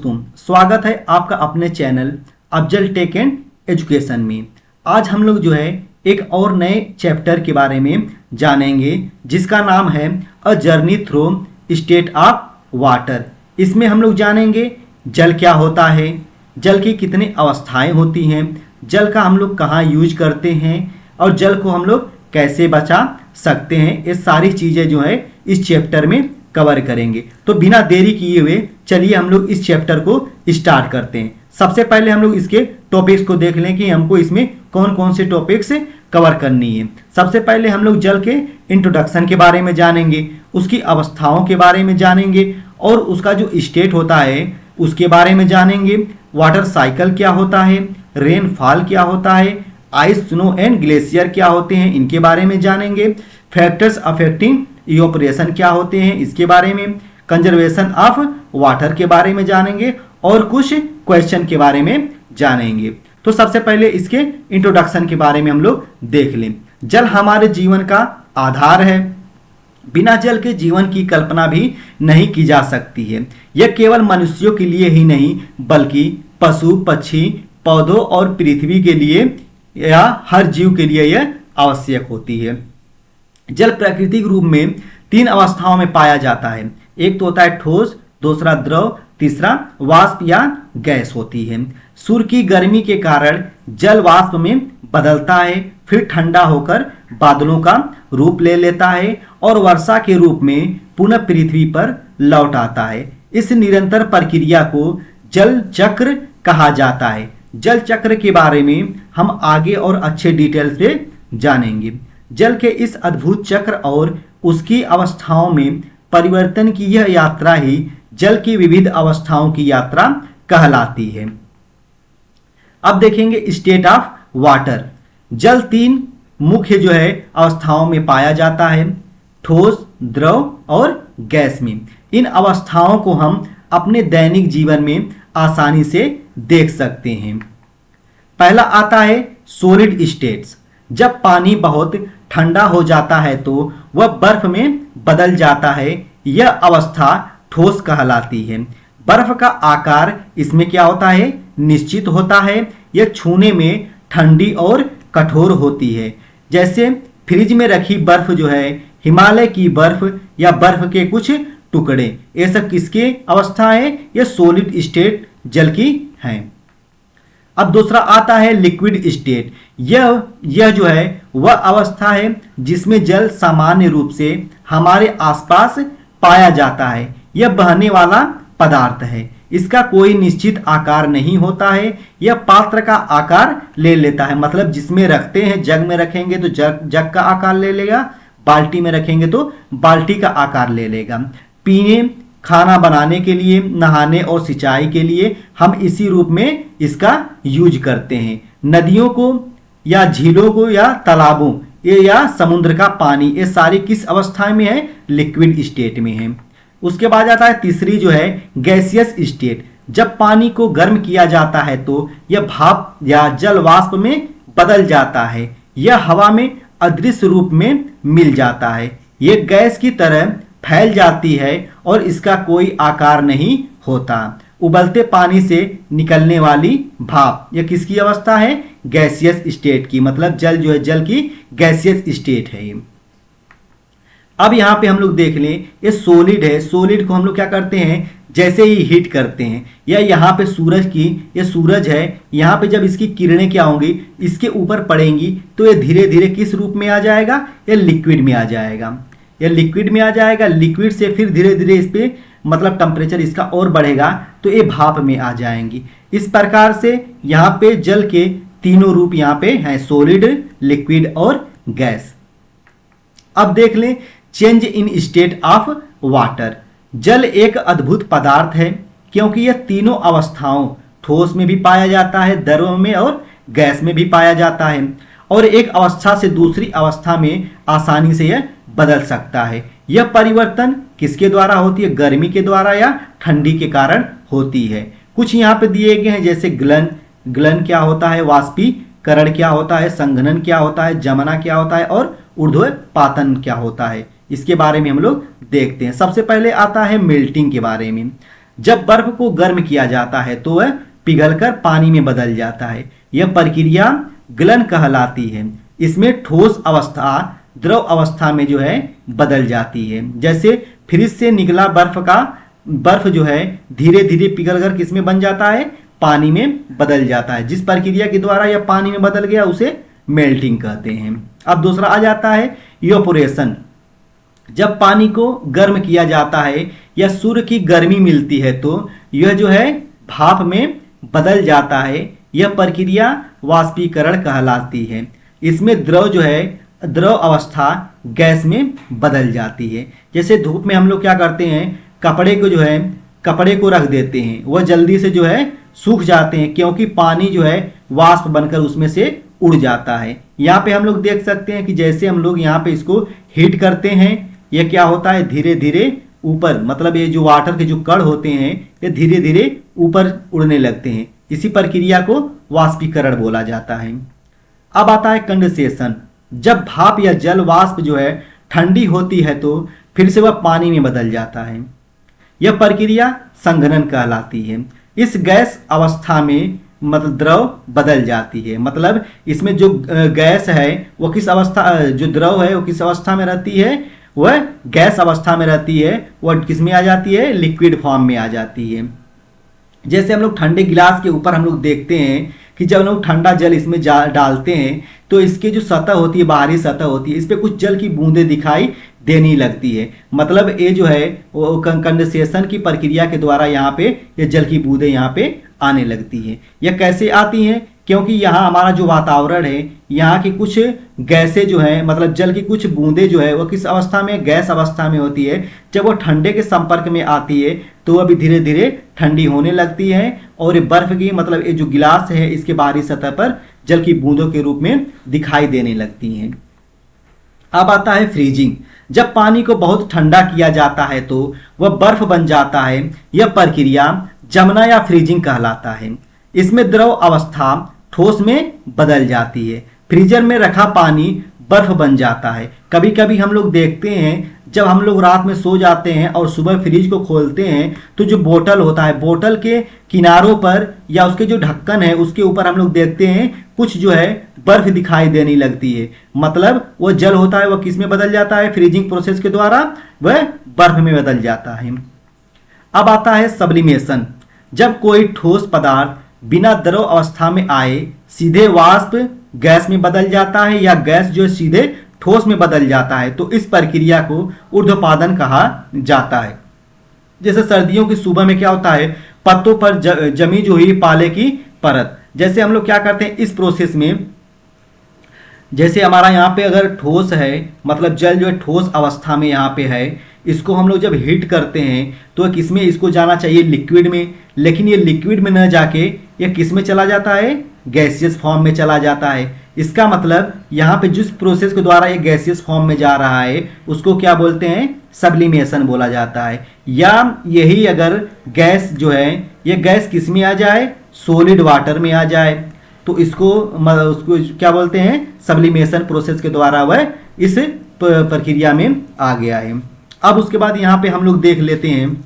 दोस्तों, स्वागत है आपका अपने channel Afzal tech and education में। आज हम लोग जो है एक और नए चैप्टर के बारे में जानेंगे जिसका नाम है a journey through state of water. इसमें हम लोग जानेंगे जल क्या होता है, जल की कितनी अवस्थाएं होती हैं, जल का हम लोग कहाँ यूज करते हैं और जल को हम लोग कैसे बचा सकते हैं। ये सारी चीज़ें जो है इस चैप्टर में कवर करेंगे। तो बिना देरी किए हुए चलिए हम लोग इस चैप्टर को स्टार्ट करते हैं। सबसे पहले हम लोग इसके टॉपिक्स को देख लें कि हमको इसमें कौन कौन से टॉपिक्स कवर करनी है। सबसे पहले हम लोग जल के इंट्रोडक्शन के बारे में जानेंगे, उसकी अवस्थाओं के बारे में जानेंगे और उसका जो स्टेट होता है उसके बारे में जानेंगे। वाटर साइकिल क्या होता है, रेनफॉल क्या होता है, आइस, स्नो एंड ग्लेशियर क्या होते हैं, इनके बारे में जानेंगे। फैक्टर्स अफेक्टिंग इवेपोरेशन क्या होते हैं, इसके बारे में। कंजर्वेशन ऑफ वाटर के बारे में जानेंगे और कुछ क्वेश्चन के बारे में जानेंगे। तो सबसे पहले इसके इंट्रोडक्शन के बारे में हम लोग देख लें। जल हमारे जीवन का आधार है। बिना जल के जीवन की कल्पना भी नहीं की जा सकती है। यह केवल मनुष्यों के लिए ही नहीं बल्कि पशु, पक्षी, पौधों और पृथ्वी के लिए या हर जीव के लिए यह आवश्यक होती है। जल प्राकृतिक रूप में 3 अवस्थाओं में पाया जाता है। एक तो होता है ठोस, दूसरा द्रव, तीसरा वाष्प या गैस होती है। सूर्य की गर्मी के कारण जल वाष्प में बदलता है, फिर ठंडा होकर बादलों का रूप ले लेता है और वर्षा के रूप में पुनः पृथ्वी पर लौट आता है। इस निरंतर प्रक्रिया को जल चक्र कहा जाता है। जल चक्र के बारे में हम आगे और अच्छे डिटेल से जानेंगे। जल के इस अद्भुत चक्र और उसकी अवस्थाओं में परिवर्तन की यह यात्रा ही जल की विविध अवस्थाओं की यात्रा कहलाती है। अब देखेंगे स्टेट ऑफ वाटर। जल 3 मुख्य जो है अवस्थाओं में पाया जाता है, ठोस, द्रव और गैस में। इन अवस्थाओं को हम अपने दैनिक जीवन में आसानी से देख सकते हैं। पहला आता है सॉलिड स्टेट्स। जब पानी बहुत ठंडा हो जाता है तो वह बर्फ में बदल जाता है। यह अवस्था ठोस कहलाती है। बर्फ का आकार इसमें क्या होता है, निश्चित होता है। यह छूने में ठंडी और कठोर होती है। जैसे फ्रिज में रखी बर्फ जो है, हिमालय की बर्फ या बर्फ के कुछ टुकड़े, ये सब किसकी अवस्था है, यह सॉलिड स्टेट जल की है। अब दूसरा आता है लिक्विड स्टेट। यह जो है वह अवस्था है जिसमें जल सामान्य रूप से हमारे आसपास पाया जाता है। यह बहने वाला पदार्थ है। इसका कोई निश्चित आकार नहीं होता है। यह पात्र का आकार ले लेता है, मतलब जिसमें रखते हैं, जग में रखेंगे तो जग का आकार ले लेगा, बाल्टी में रखेंगे तो बाल्टी का आकार ले लेगा। पीने, खाना बनाने के लिए, नहाने और सिंचाई के लिए हम इसी रूप में इसका यूज करते हैं। नदियों को या झीलों को या तालाबों या समुद्र का पानी, ये सारी किस अवस्था में है, लिक्विड स्टेट में है। उसके बाद आता है तीसरी जो है गैसियस स्टेट। जब पानी को गर्म किया जाता है तो यह भाप या जल वाष्प में बदल जाता है। यह हवा में अदृश्य रूप में मिल जाता है। यह गैस की तरह फैल जाती है और इसका कोई आकार नहीं होता। उबलते पानी से निकलने वाली भाप, यह किसकी अवस्था है, गैसियस स्टेट की, मतलब जल जो है जल की गैसियस स्टेट है ये। अब यहाँ पे हम लोग देख लें, ये सॉलिड है। सॉलिड को हम लोग क्या करते हैं, जैसे ही हीट करते हैं, या यहाँ पे ये सूरज है, यहाँ पे जब इसकी किरणें क्या होंगी, इसके ऊपर पड़ेंगी तो ये धीरे धीरे किस रूप में आ जाएगा, ये लिक्विड में आ जाएगा। यह लिक्विड में आ जाएगा। लिक्विड से फिर धीरे धीरे इस पे मतलब टेम्परेचर इसका और बढ़ेगा तो ये भाप में आ जाएंगी। इस प्रकार से यहाँ पे जल के तीनों रूप यहाँ पे हैं, सॉलिड, लिक्विड और गैस। अब देख लें change in state of water. जल एक अद्भुत पदार्थ है क्योंकि यह तीनों अवस्थाओं, ठोस में भी पाया जाता है, द्रव में और गैस में भी पाया जाता है, और एक अवस्था से दूसरी अवस्था में आसानी से यह बदल सकता है। यह परिवर्तन किसके द्वारा होती है, गर्मी के द्वारा या ठंडी के कारण होती है। कुछ यहाँ पे दिए गए हैं, जैसे गलन क्या होता है, वाष्पीकरण क्या होता है, संघनन क्या होता है, जमना क्या होता है और ऊर्ध्वपातन क्या होता है। इसके बारे में हम लोग देखते हैं। सबसे पहले आता है मेल्टिंग के बारे में। जब बर्फ को गर्म किया जाता है तो वह पिघलकर पानी में बदल जाता है। यह प्रक्रिया गलन कहलाती है। इसमें ठोस अवस्था द्रव अवस्था में जो है बदल जाती है। जैसे फ्रिज से निकला बर्फ जो है धीरे धीरे पिघलकर किसमें बन जाता है, पानी में बदल जाता है। जिस प्रक्रिया के द्वारा यह पानी में बदल गया उसे मेल्टिंग कहते हैं। अब दूसरा आ जाता है इवेपोरेशन। जब पानी को गर्म किया जाता है या सूर्य की गर्मी मिलती है तो यह जो है भाप में बदल जाता है। यह प्रक्रिया वाष्पीकरण कहलाती है। इसमें द्रव जो है द्रव अवस्था गैस में बदल जाती है। जैसे धूप में हम लोग क्या करते हैं, कपड़े को रख देते हैं, वह जल्दी से जो है सूख जाते हैं क्योंकि पानी जो है वाष्प बनकर उसमें से उड़ जाता है। यहाँ पे हम लोग देख सकते हैं कि जैसे हम लोग यहाँ पे इसको हीट करते हैं, यह क्या होता है धीरे धीरे ऊपर, मतलब ये जो वाटर के जो कण होते हैं ये धीरे धीरे ऊपर उड़ने लगते हैं। इसी प्रक्रिया को वाष्पीकरण बोला जाता है। अब आता है कंडेंसेशन। जब भाप या जल वाष्प जो है ठंडी होती है तो फिर से वह पानी में बदल जाता है। यह प्रक्रिया संघनन कहलाती है। इस गैस अवस्था में मतलब द्रव बदल जाती है। मतलब इसमें जो गैस है वो किस अवस्था, जो द्रव है वो किस अवस्था में रहती है, वह गैस अवस्था में रहती है। वह किस में आ जाती है, लिक्विड फॉर्म में आ जाती है। जैसे हम लोग ठंडे गिलास के ऊपर हम लोग देखते हैं कि जब हम लोग ठंडा जल इसमें डालते हैं तो इसकी जो सतह होती है, बाहरी सतह होती है, इस पर कुछ जल की बूंदें दिखाई देने लगती है। मतलब ये जो है वो कंडेंसेशन की प्रक्रिया के द्वारा यहाँ पे ये जल की बूंदें यहाँ पे आने लगती है। यह कैसे आती हैं, क्योंकि यहाँ हमारा जो वातावरण है यहाँ की कुछ गैसें जो है, मतलब जल की कुछ बूंदें जो है वो किस अवस्था में, गैस अवस्था में होती है। जब वो ठंडे के संपर्क में आती है तो वह भी धीरे धीरे ठंडी होने लगती है और ये बर्फ की, मतलब ये जो गिलास है इसके बाहरी सतह पर जल की बूंदों के रूप में दिखाई देने लगती हैं। अब आता है फ्रीजिंग। जब पानी को बहुत ठंडा किया जाता है तो वह बर्फ बन जाता है। यह प्रक्रिया जमना या फ्रीजिंग कहलाता है। इसमें द्रव अवस्था ठोस में बदल जाती है। फ्रीजर में रखा पानी बर्फ बन जाता है। कभी कभी हम लोग देखते हैं जब हम लोग रात में सो जाते हैं और सुबह फ्रिज को खोलते हैं तो जो बोतल होता है, बोतल के किनारों पर या उसके जो ढक्कन है उसके ऊपर हम लोग देखते हैं कुछ जो है बर्फ दिखाई देने लगती है। मतलब वो जल होता है वह किस में बदल जाता है, फ्रीजिंग प्रोसेस के द्वारा वह बर्फ में बदल जाता है। अब आता है सब्लिमेशन। जब कोई ठोस पदार्थ बिना द्रव अवस्था में आए सीधे वाष्प गैस में बदल जाता है या गैस जो सीधे ठोस में बदल जाता है तो इस प्रक्रिया को ऊर्ध्वपादन कहा जाता है। जैसे सर्दियों की सुबह में क्या होता है, पत्तों पर जमी जो हुई पाले की परत, जैसे हम लोग क्या करते हैं इस प्रोसेस में, जैसे हमारा यहाँ पे अगर ठोस है, मतलब जल जो है ठोस अवस्था में यहाँ पे है, इसको हम लोग जब हीट करते हैं तो किसमें इसको जाना चाहिए, लिक्विड में। लेकिन ये लिक्विड में न जाके ये किस में चला जाता है, गैसियस फॉर्म में चला जाता है। इसका मतलब यहाँ पे जिस प्रोसेस के द्वारा ये गैसियस फॉर्म में जा रहा है उसको क्या बोलते हैं, सब्लिमेशन बोला जाता है। या यही अगर गैस जो है ये गैस किस में आ जाए, सॉलिड वाटर में आ जाए तो उसको क्या बोलते हैं, सब्लिमेशन प्रोसेस के द्वारा वह इस प्रक्रिया में आ गया है। अब उसके बाद यहाँ पे हम लोग देख लेते हैं,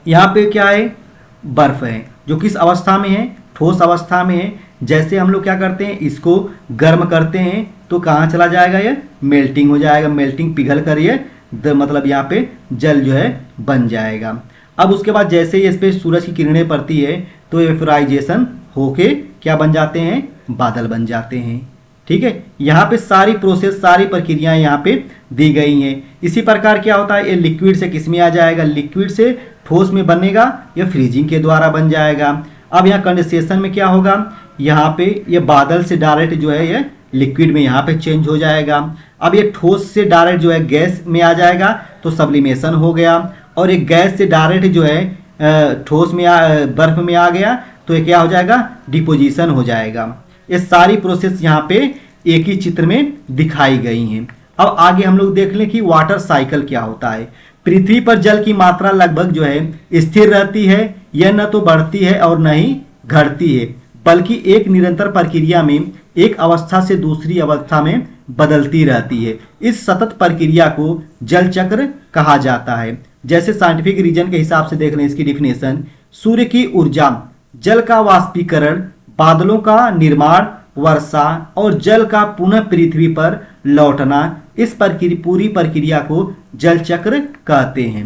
यहाँ पे क्या है, बर्फ है जो किस अवस्था में है, ठोस अवस्था में है। जैसे हम लोग क्या करते हैं इसको गर्म करते हैं तो कहाँ चला जाएगा, ये मेल्टिंग हो जाएगा। मेल्टिंग पिघल कर ये मतलब यहाँ पे जल जो है बन जाएगा। अब उसके बाद जैसे ये इस पर सूरज की किरणें पड़ती है तो वेपोराइजेशन होके क्या बन जाते हैं, बादल बन जाते हैं। ठीक है, यहाँ पे सारी प्रोसेस, सारी प्रक्रियाएं यहाँ पे दी गई हैं। इसी प्रकार क्या होता है, ये लिक्विड से किस में आ जाएगा, लिक्विड से ठोस में बनेगा या फ्रीजिंग के द्वारा बन जाएगा। अब यहाँ कंडेंसेशन में क्या होगा, यहाँ पे ये बादल से डायरेक्ट जो है ये लिक्विड में यहाँ पे चेंज हो जाएगा। अब ये ठोस से डायरेक्ट जो है गैस में आ जाएगा तो सब्लिमेशन हो गया। और एक गैस से डायरेक्ट जो है ठोस में बर्फ में आ गया तो ये क्या हो जाएगा, डिपोजिशन हो जाएगा। ये सारी प्रोसेस यहाँ पे एक ही चित्र में दिखाई गई हैं। अब आगे हम लोग देख लें कि वाटर साइकिल क्या होता है। पृथ्वी पर जल की मात्रा लगभग जो है स्थिर रहती है। यह न तो बढ़ती है और न ही घटती है, बल्कि एक निरंतर प्रक्रिया में एक अवस्था से दूसरी अवस्था में बदलती रहती है। इस सतत प्रक्रिया को जल चक्र कहा जाता है। जैसे साइंटिफिक रीजन के हिसाब से देख लें इसकी डिफिनेशन, सूर्य की ऊर्जा, जल का वाष्पीकरण, बादलों का निर्माण, वर्षा और जल का पुनः पृथ्वी पर लौटना, इस पूरी प्रक्रिया को जल चक्र कहते हैं।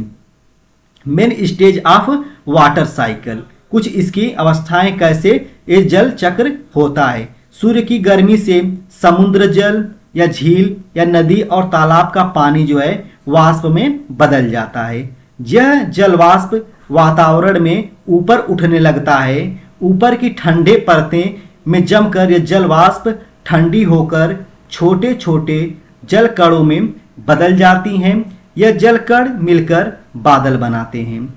Main stage of water cycle, कुछ इसकी अवस्थाएं कैसे ये जल चक्र होता है। सूर्य की गर्मी से समुद्र जल या झील या नदी और तालाब का पानी जो है वाष्प में बदल जाता है। यह जल वाष्प वातावरण में ऊपर उठने लगता है। ऊपर की ठंडे परतें में जमकर यह जल वाष्प ठंडी होकर छोटे छोटे जल कणों में बदल जाती हैं। यह जल कण मिलकर बादल बनाते हैं।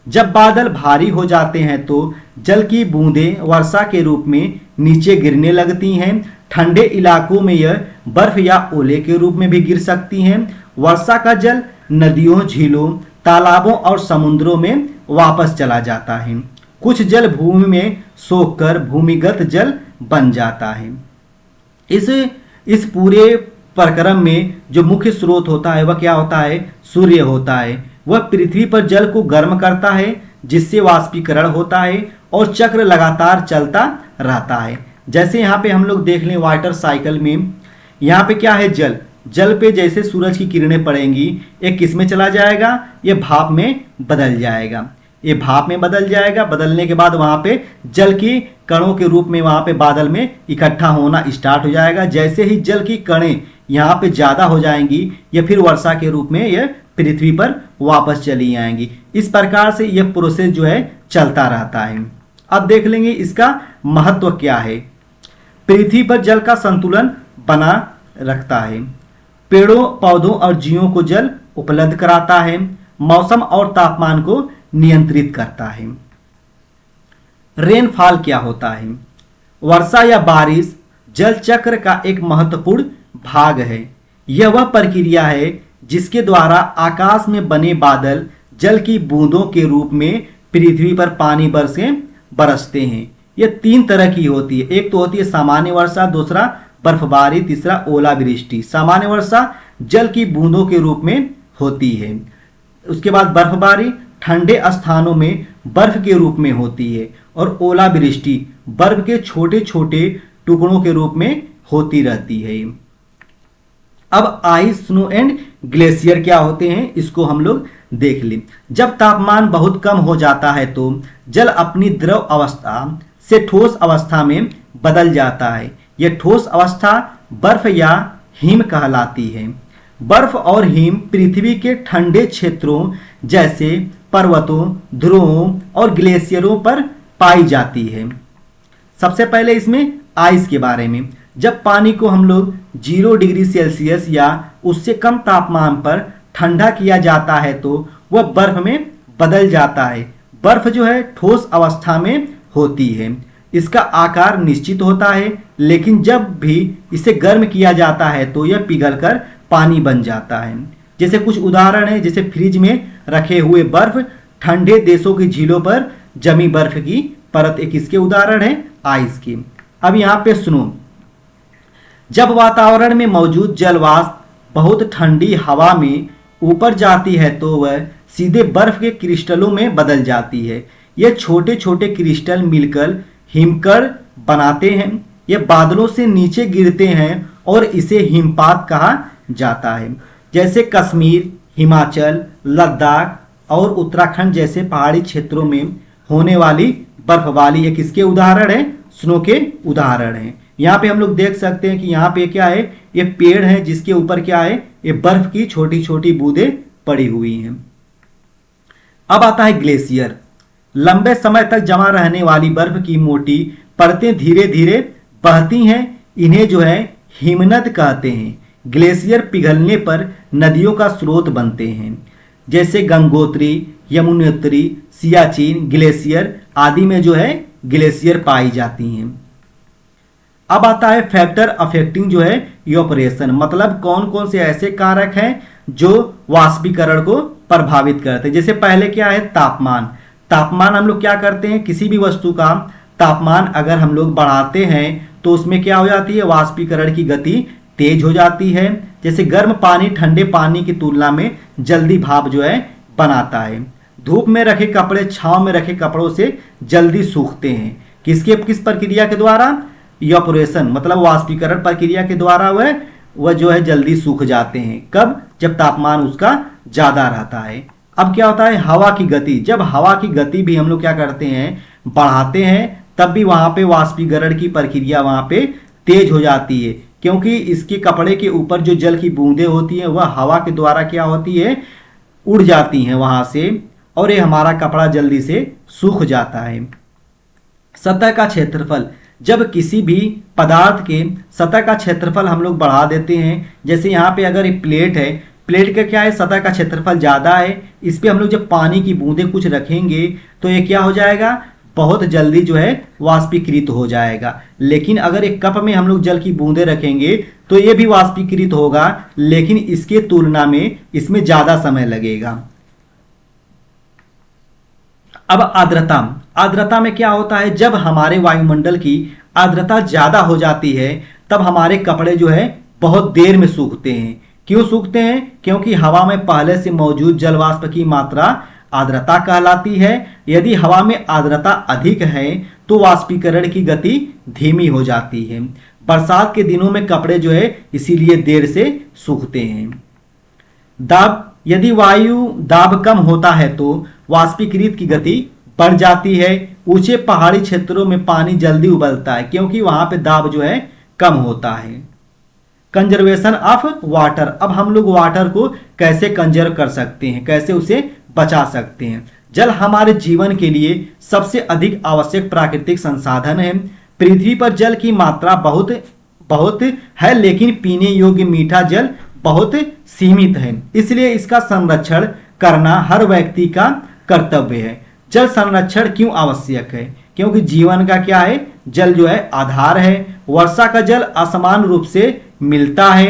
जब बादल भारी हो जाते हैं तो जल की बूंदें वर्षा के रूप में नीचे गिरने लगती हैं। ठंडे इलाकों में यह बर्फ या ओले के रूप में भी गिर सकती हैं। वर्षा का जल नदियों, झीलों, तालाबों और समुद्रों में वापस चला जाता है। कुछ जल भूमि में सोखकर भूमिगत जल बन जाता है। इस पूरे प्रक्रम में जो मुख्य स्रोत होता है वह क्या होता है? सूर्य होता है। वह पृथ्वी पर जल को गर्म करता है जिससे वाष्पीकरण होता है और चक्र लगातार चलता रहता है। जैसे यहाँ पे हम लोग देख लें वाटर साइकिल में, यहाँ पे क्या है? जल। जल पे जैसे सूरज की किरणें पड़ेंगी, एक किस में चला जाएगा? ये भाप में बदल जाएगा। ये भाप में बदल जाएगा। बदलने के बाद वहाँ पे जल की कणों के रूप में वहाँ पे बादल में इकट्ठा होना स्टार्ट हो जाएगा। जैसे ही जल की कणें यहाँ पे ज़्यादा हो जाएंगी, ये फिर वर्षा के रूप में यह पृथ्वी पर वापस चली आएंगी। इस प्रकार से यह प्रोसेस जो है चलता रहता है। अब देख लेंगे इसका महत्व क्या है। पृथ्वी पर जल का संतुलन बना रखता है। पेड़ों, पौधों और जीवों को जल उपलब्ध कराता है। मौसम और तापमान को नियंत्रित करता है। रेनफॉल क्या होता है? वर्षा या बारिश जल चक्र का एक महत्वपूर्ण भाग है। यह वह प्रक्रिया है जिसके द्वारा आकाश में बने बादल जल की बूंदों के रूप में पृथ्वी पर पानी बरसते हैं। यह 3 तरह की होती है। एक तो होती है सामान्य वर्षा, दूसरा बर्फबारी, तीसरा ओलावृष्टि। सामान्य वर्षा जल की बूंदों के रूप में होती है। उसके बाद बर्फबारी ठंडे स्थानों में बर्फ के रूप में होती है और ओलावृष्टि बर्फ के छोटे छोटे टुकड़ों के रूप में होती रहती है। अब आइस, स्नो एंड ग्लेशियर क्या होते हैं इसको हम लोग देख लें। जब तापमान बहुत कम हो जाता है तो जल अपनी द्रव अवस्था से ठोस अवस्था में बदल जाता है। यह ठोस अवस्था बर्फ या हिम कहलाती है। बर्फ और हिम पृथ्वी के ठंडे क्षेत्रों जैसे पर्वतों, ध्रुवों और ग्लेशियरों पर पाई जाती है। सबसे पहले इसमें आइस के बारे में। जब पानी को हम लोग 0 डिग्री सेल्सियस या उससे कम तापमान पर ठंडा किया जाता है तो वह बर्फ में बदल जाता है। बर्फ जो है ठोस अवस्था में होती है। इसका आकार निश्चित होता है, लेकिन जब भी इसे गर्म किया जाता है तो यह पिघलकर पानी बन जाता है। जैसे कुछ उदाहरण है, जैसे फ्रिज में रखे हुए बर्फ, ठंडे देशों की झीलों पर जमी बर्फ की परत, एक इसके उदाहरण है आइस की। अब यहाँ पे सुनो, जब वातावरण में मौजूद जल वाष्प बहुत ठंडी हवा में ऊपर जाती है तो वह सीधे बर्फ के क्रिस्टलों में बदल जाती है। ये छोटे छोटे क्रिस्टल मिलकर हिमकण बनाते हैं। ये बादलों से नीचे गिरते हैं और इसे हिमपात कहा जाता है। जैसे कश्मीर, हिमाचल, लद्दाख और उत्तराखंड जैसे पहाड़ी क्षेत्रों में होने वाली बर्फबारी एक इसके उदाहरण है, स्नो के उदाहरण है। यहाँ पे हम लोग देख सकते हैं कि यहाँ पे क्या है, ये पेड़ है जिसके ऊपर क्या है, ये बर्फ की छोटी छोटी बूंदें पड़ी हुई हैं। अब आता है ग्लेशियर। लंबे समय तक जमा रहने वाली बर्फ की मोटी परतें धीरे धीरे बहती हैं। इन्हें जो है हिमनद कहते हैं। ग्लेशियर पिघलने पर नदियों का स्रोत बनते हैं। जैसे गंगोत्री, यमुनोत्री, सियाचिन ग्लेशियर आदि में जो है ग्लेशियर पाई जाती हैं। अब आता है फैक्टर अफेक्टिंग जो है इवेपोरेशन, मतलब कौन कौन से ऐसे कारक हैं जो वाष्पीकरण को प्रभावित करते हैं। जैसे पहले क्या है, तापमान। तापमान हम लोग क्या करते हैं, किसी भी वस्तु का तापमान अगर हम लोग बढ़ाते हैं तो उसमें क्या हो जाती है, वाष्पीकरण की गति तेज हो जाती है। जैसे गर्म पानी ठंडे पानी की तुलना में जल्दी भाप जो है बनाता है। धूप में रखे कपड़े छांव में रखे कपड़ों से जल्दी सूखते हैं। किस प्रक्रिया के द्वारा? इवेपोरेशन मतलब वाष्पीकरण प्रक्रिया के द्वारा वह जो है जल्दी सूख जाते हैं। कब? जब तापमान उसका ज़्यादा रहता है। अब क्या होता है? हवा की गति। जब हवा की गति भी हम लोग क्या करते हैं, बढ़ाते हैं, तब भी वहाँ पे वाष्पीकरण की प्रक्रिया वहाँ पे तेज हो जाती है, क्योंकि इसके कपड़े के ऊपर जो जल की बूंदें होती हैं वह हवा के द्वारा क्या होती है, उड़ जाती हैं वहाँ से, और ये हमारा कपड़ा जल्दी से सूख जाता है। सतह का क्षेत्रफल। जब किसी भी पदार्थ के सतह का क्षेत्रफल हम लोग बढ़ा देते हैं, जैसे यहाँ पे अगर एक प्लेट है, प्लेट का क्या है, सतह का क्षेत्रफल ज़्यादा है, इस पर हम लोग जब पानी की बूंदें कुछ रखेंगे तो ये क्या हो जाएगा, बहुत जल्दी जो है वाष्पीकृत हो जाएगा। लेकिन अगर एक कप में हम लोग जल की बूंदें रखेंगे तो ये भी वाष्पीकृत होगा, लेकिन इसके तुलना में इसमें ज़्यादा समय लगेगा। अब आर्द्रता। आर्द्रता में क्या होता है, जब हमारे वायुमंडल की आर्द्रता ज़्यादा हो जाती है तब हमारे कपड़े जो है बहुत देर में सूखते हैं। क्यों सूखते हैं? क्योंकि हवा में पहले से मौजूद जल वाष्प की मात्रा आर्द्रता कहलाती है। यदि हवा में आर्द्रता अधिक है तो वाष्पीकरण की गति धीमी हो जाती है। बरसात के दिनों में कपड़े जो है इसीलिए देर से सूखते हैं। दाब। यदि वायु दाब कम होता है तो वाष्पीकृत की गति बढ़ जाती है। ऊंचे पहाड़ी क्षेत्रों में पानी जल्दी उबलता है क्योंकि वहां पे दाब जो है कम होता है। Conservation of water. अब हम लोग वाटर को कैसे कंजर्व कर सकते हैं, कैसे उसे बचा सकते हैं। जल हमारे जीवन के लिए सबसे अधिक आवश्यक प्राकृतिक संसाधन है। पृथ्वी पर जल की मात्रा बहुत है, लेकिन पीने योग्य मीठा जल बहुत सीमित है, इसलिए इसका संरक्षण करना हर व्यक्ति का कर्तव्य है। जल संरक्षण क्यों आवश्यक है? क्योंकि जीवन का क्या है, जल जो है आधार है। वर्षा का जल असमान रूप से मिलता है।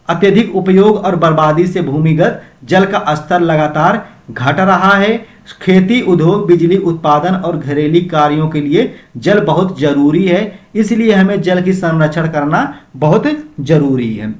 अत्यधिक उपयोग और बर्बादी से भूमिगत जल का स्तर लगातार घट रहा है। खेती, उद्योग, बिजली उत्पादन और घरेलू कार्यों के लिए जल बहुत जरूरी है, इसलिए हमें जल की संरक्षण करना बहुत जरूरी है।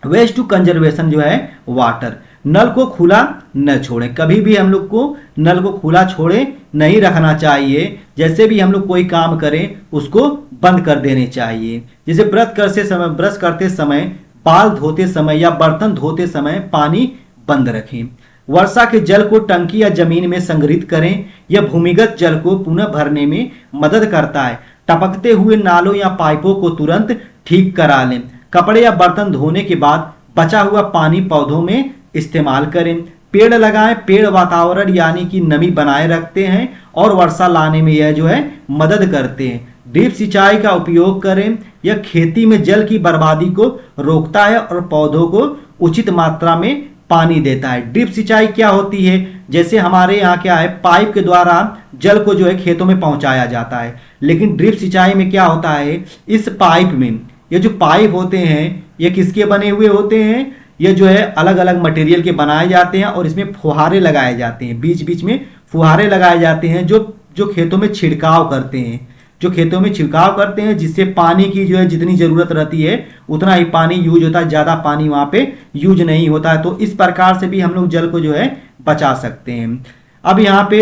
वेस्ट टू कंजर्वेशन जो है वाटर। नल को खुला न छोड़ें। कभी भी हम लोग को नल को खुला छोड़े नहीं रखना चाहिए। जैसे भी हम लोग कोई काम करें उसको बंद कर देने चाहिए। जैसे ब्रश करते समय, बाल धोते समय या बर्तन धोते समय पानी बंद रखें। वर्षा के जल को टंकी या जमीन में संग्रहित करें। यह भूमिगत जल को पुनः भरने में मदद करता है। टपकते हुए नालों या पाइपों को तुरंत ठीक करा लें। कपड़े या बर्तन धोने के बाद बचा हुआ पानी पौधों में इस्तेमाल करें। पेड़ लगाएं। पेड़ वातावरण यानी कि नमी बनाए रखते हैं और वर्षा लाने में यह जो है मदद करते हैं। ड्रिप सिंचाई का उपयोग करें। यह खेती में जल की बर्बादी को रोकता है और पौधों को उचित मात्रा में पानी देता है। ड्रिप सिंचाई क्या होती है? जैसे हमारे यहाँ क्या है, पाइप के द्वारा जल को जो है खेतों में पहुंचाया जाता है, लेकिन ड्रिप सिंचाई में क्या होता है, इस पाइप में, ये जो पाइप होते हैं ये किसके बने हुए होते हैं, ये जो है अलग अलग मटेरियल के बनाए जाते हैं और इसमें फुहारे लगाए जाते हैं। बीच बीच में फुहारे लगाए जाते हैं जो खेतों में छिड़काव करते हैं, जिससे पानी की जो है जितनी ज़रूरत रहती है उतना ही पानी यूज होता है, ज़्यादा पानी वहाँ पे यूज नहीं होता है। तो इस प्रकार से भी हम लोग जल को जो है बचा सकते हैं। अब यहाँ पे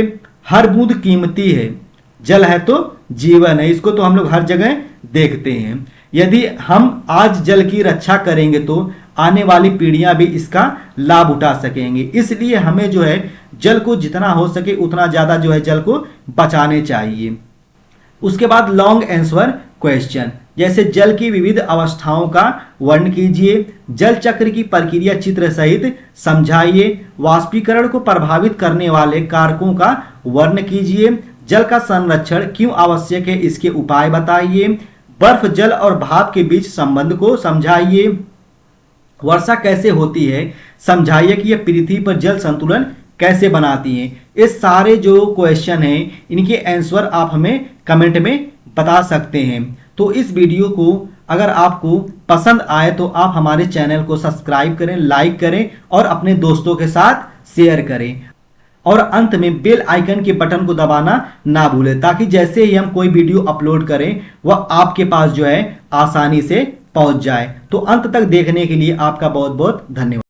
हर बूंद कीमती है, जल है तो जीवन है, इसको तो हम लोग हर जगह देखते हैं। यदि हम आज जल की रक्षा करेंगे तो आने वाली पीढ़ियां भी इसका लाभ उठा सकेंगे। इसलिए हमें जो है जल को जितना हो सके उतना ज़्यादा जो है जल को बचाने चाहिए। उसके बाद लॉन्ग आंसर क्वेश्चन, जैसे जल की विविध अवस्थाओं का वर्णन कीजिए। जल चक्र की प्रक्रिया चित्र सहित समझाइए। वाष्पीकरण को प्रभावित करने वाले कारकों का वर्णन कीजिए। जल का संरक्षण क्यों आवश्यक है, इसके उपाय बताइए। बर्फ, जल और भाप के बीच संबंध को समझाइए। वर्षा कैसे होती है, समझाइए कि यह पृथ्वी पर जल संतुलन कैसे बनाती है। ये सारे जो क्वेश्चन हैं इनके आंसर आप हमें कमेंट में बता सकते हैं। तो इस वीडियो को अगर आपको पसंद आए तो आप हमारे चैनल को सब्सक्राइब करें, लाइक करें और अपने दोस्तों के साथ शेयर करें। और अंत में बेल आइकन के बटन को दबाना ना भूलें, ताकि जैसे ही हम कोई वीडियो अपलोड करें वह आपके पास जो है आसानी से पहुंच जाए। तो अंत तक देखने के लिए आपका बहुत बहुत धन्यवाद।